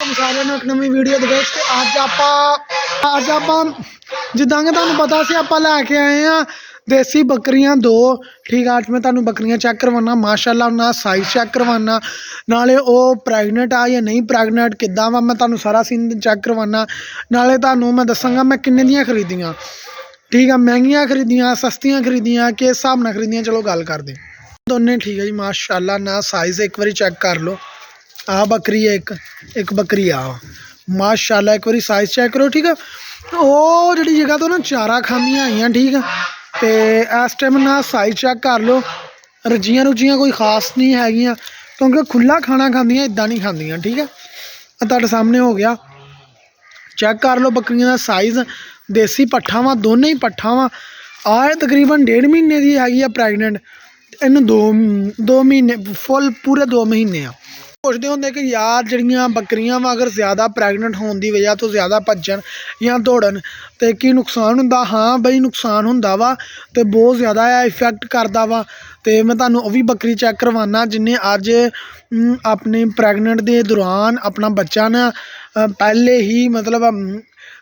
Welcome सारे एक नवी video ਦੇ ਵਿੱਚ। ਅੱਜ ਆਪਾਂ ਜਿੱਦਾਂ ਕਿ ਤੁਹਾਨੂੰ ਪਤਾ ਸੀ ਆਪਾਂ ਲੈ ਕੇ ਆਏ ਆ देसी बकरियां दो। ठीक है, अज मैं तुहानू बकरियां चेक करवाना, माशाअल्लाह उन्हां साइज चेक करवाना, नाले वो प्रैगनेंट आ या नहीं प्रैगनेंट किद्दां वा मैं तुहानू सारा सीन चेक करवाना। नाले तुहानू मैं दसांगा मैं किन्ने दियां खरीदियां। ठीक है, महंगियां खरीदियां सस्तियां खरीदियां किस हिसाब नाल खरीदियां, चलो गल करदे दोने। ठीक है जी, माशाअल्लाह ना साइज एक बारी चेक कर लो। आ बकरी है, एक बकरी आ माशाअल्लाह, एक बारी साइज चेक करो। ठीक है, वो जी जगह तो ना चारा खांदियां आईयां। ठीक है, तो इस टाइम ना साइज चेक कर लो। रजियां रुजियां कोई खास नहीं हैगियां क्योंकि खुला खाना खांदियां, इदा नहीं खांदियां। ठीक है, तुहाडे सामने हो गया, चेक कर लो बकरियां का साइज। देसी पट्ठा वा, दोनों ही पट्ठा वा। आ तकरीबन 1.5 महीने की हैगी प्रैगनेंट, इनू दो महीने फुल पूरे 2 महीने आ। सोचते होंगे कि यार जड़ियाँ बकरियां वा अगर ज़्यादा प्रैगनेंट होने की वजह तो ज़्यादा भजन या दौड़न तो की नुकसान होंदा। हाँ बई नुकसान होंदा वा, तो बहुत ज़्यादा इफेक्ट करता वा। तो मैं तुहानू वो भी बकरी चेक करवाना जिन्हें अज अपनी प्रैगनेंट के दौरान अपना बच्चा ना पहले ही मतलब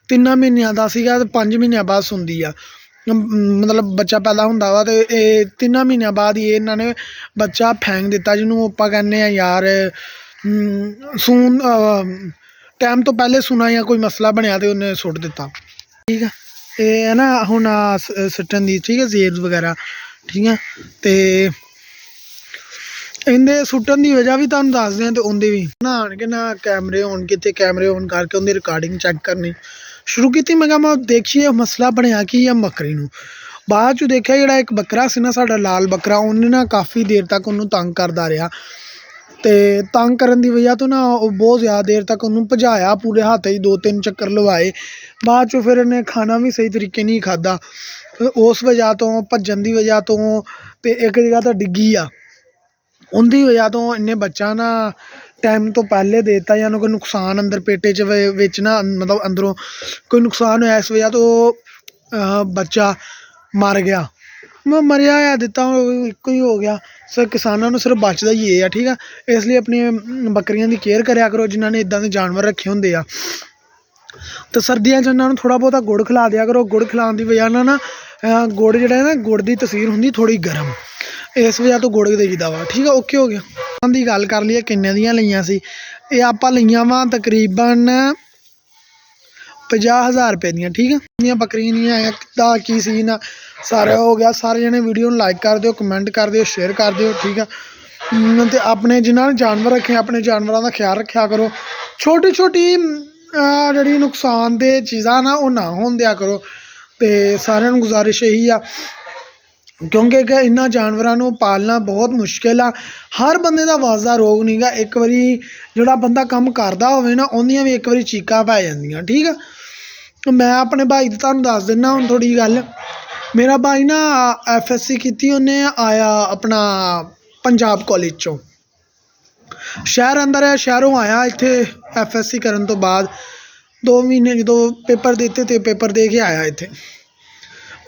3 महीनों का सीगा, 5 महीनों बाद सुनती आ। मतलब बच्चा पैदा होंदा वा, तो 3 महीनों बाद ही इन्होंने बच्चा फेंक दिता, जिन्होंने आप कहने यार सून टाइम तो पहले सुना या कोई मसला बनया तो उन्हें सुट दिता। ठीक है, ये है ना हुण सुटन दी। ठीक है, जेब्स वगैरह। ठीक है, तो इनके सुटन की वजह भी तुहानू दस दें, तो उनके भी ना आन के ना कैमरे ऑन किए, कैमरे ऑन करके उनकी रिकॉर्डिंग चेक करनी शुरू की। मैं कहा मैं देखिए मसला बनया कि या बकरी नू। बाद चो देखा जोड़ा एक बकरा से ना साडा लाल बकरा, उन्हें ना काफ़ी देर तक उन्होंने तंग करता रहा। तो तंग करन की वजह तो ना बहुत ज़्यादा देर तक उन्होंने भजाया, पूरे हाथ ही 2-3 चक्कर लवाए। बाद चो फिर इन्हें खाना भी सही तरीके नहीं खादा, उस वजह तो भजन की वजह तो एक जगह तो डिग्गी आ, उनकी वजह तो इन्हें बच्चा ना टाइम तो पहले देता, या कोई नुकसान अंदर पेटे च ना मतलब अंदरों कोई नुकसान होया, इस वजह तो बच्चा मर गया। मैं मरिया या दिता एक ही हो गया। सर किसानों को सिर्फ बचता ही है। ठीक है, इसलिए अपनी बकरियों की केयर कराया करो जिन्होंने इदा के जानवर रखे होंगे आ। तो सर्दियों च इन्होंने थोड़ा बहुत गुड़ खिला दिया करो। गुड़ खिलाने की वजह ना गुड़ जोड़ा है ना, गुड़ की तसीर होंगी थोड़ी गर्म, इस वजह तो गुड़ देईदा वा। ठीक है, ओके हो गया। की गल कर लीए किन्ने दियां लईयां सी, ये आपां लईयां वा तकरीबन 50,000 रुपए दियां। ठीक है, बकरियां नहीं किदा की सीन आ सारा हो गया। सारे जने वीडियो लाइक कर दिओ, कमेंट कर दिओ, शेयर कर दिओ। ठीक है, तो अपने जिन्होंने जानवर रखे अपने जानवरों का ख्याल रखा करो। छोटी छोटी जी नुकसान दे चीज़ां ना वो ना होन दिया करो। तो सारिਆਂ ਨੂੰ गुजारिश यही आ, क्योंकि इन्होंने जानवरों पालना बहुत मुश्किल आ। हर बंदे का वाजा रोग नहीं गा। एक बारी जोड़ा बंदा काम करता होवे ना, उन्दियां भी एक बारी चीकां पै जांदियां। ठीक है, तो मैं अपने भाई की तुहानू दस दिना हुण थोड़ी गल। मेरा भाई ना FSC की उन्हें आया अपना पंजाब कॉलेज चों, शहर अंदर है, शहरों आया इत्थे FSC करन तो बाद 2 महीने जो पेपर दिते तो पेपर दे के आया इत्थे।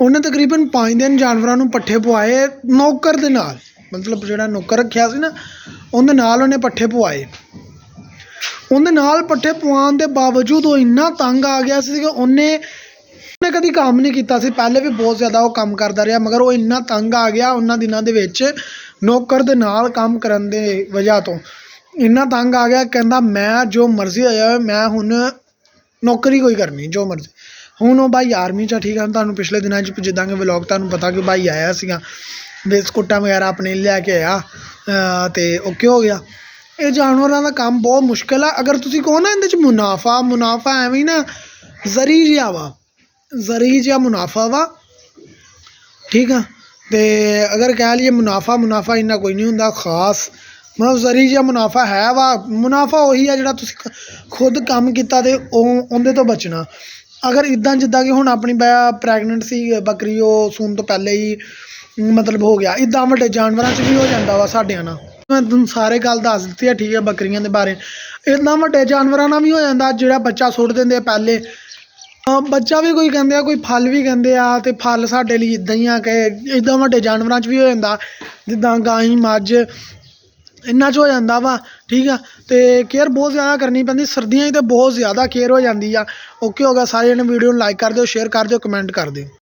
उन्हें तकरीबन 5 दिन जानवरों पट्ठे पवाए नौकर दे नाल, मतलब जोड़ा नौकर रखा सी ना उहदे नाल उन्हें पट्ठे पवाए। उहदे नाल पट्ठे पवाने के बावजूद वो इन्ना तंग आ गया सी कि उन्हें कभी काम नहीं किया सी। पहले भी बहुत ज़्यादा वो काम करता रहा, मगर वो इन्ना तंग आ गया उन्होंने दिनों के विच नौकर दे नाल काम करन दे वजह तो इन्ना तंग आ गया। कहता मैं जो मर्जी हो जाए मैं हुण नौकरी कोई करनी जो मर्जी। हुण वो भाई आर्मी च। ठीक है, तुहानू पिछले दिनों जिद्दां के व्लॉग तुहानू पता कि भाई आया सीगा, बिस्कुटां वगैरह अपने लैके आया, तो ओके हो गया। ये जानवरों का काम बहुत मुश्किल है। अगर तुसीं कहो ना इहदे च मुनाफा एवं ना जरी जिहा वा, जरी जिहा मुनाफा वा। ठीक है, तो अगर कह लीए मुनाफा इन्ना कोई नहीं होंदा खास, मतलब जरी जिहा मुनाफा है वा। मुनाफा वही है जो तुसीं खुद काम किया तो उहदे तो बचना। अगर इदा जिद्दां कि हुण अपनी प्रैगनेंट सी बकरी, वो सून तो पहले ही मतलब हो गया, इदा वड्डे जानवरों च भी हो जाता वा साडियां नाल। मैं तुहानू सारे गल दस दी है। ठीक है, बकरियां के बारे इदा वड्डे जानवरों नाल भी हो जाता, जोड़ा बच्चा सुट देंदे पहले बच्चा भी कोई कहते कोई फल भी कहते आ, तो फल साडे लई इदां ही आ कि इदा वड्डे जानवरों च भी हो जाता, जिद्दां गाई मझ इन्ना च हो जाता वा ਠੀਕ ਆ। ਤੇ ਕੇਅਰ ਬਹੁਤ ਜ਼ਿਆਦਾ ਕਰਨੀ ਪੈਂਦੀ, ਸਰਦੀਆਂ 'ਚ ਤਾਂ ਬਹੁਤ ਜ਼ਿਆਦਾ ਕੇਅਰ ਹੋ ਜਾਂਦੀ ਆ। ਓਕੇ ਹੋ ਗਿਆ, ਸਾਰੇ ਜਣੇ ਵੀਡੀਓ ਨੂੰ ਲਾਈਕ ਕਰ ਦਿਓ, ਸ਼ੇਅਰ ਕਰ ਦਿਓ, ਕਮੈਂਟ ਕਰ ਦਿਓ।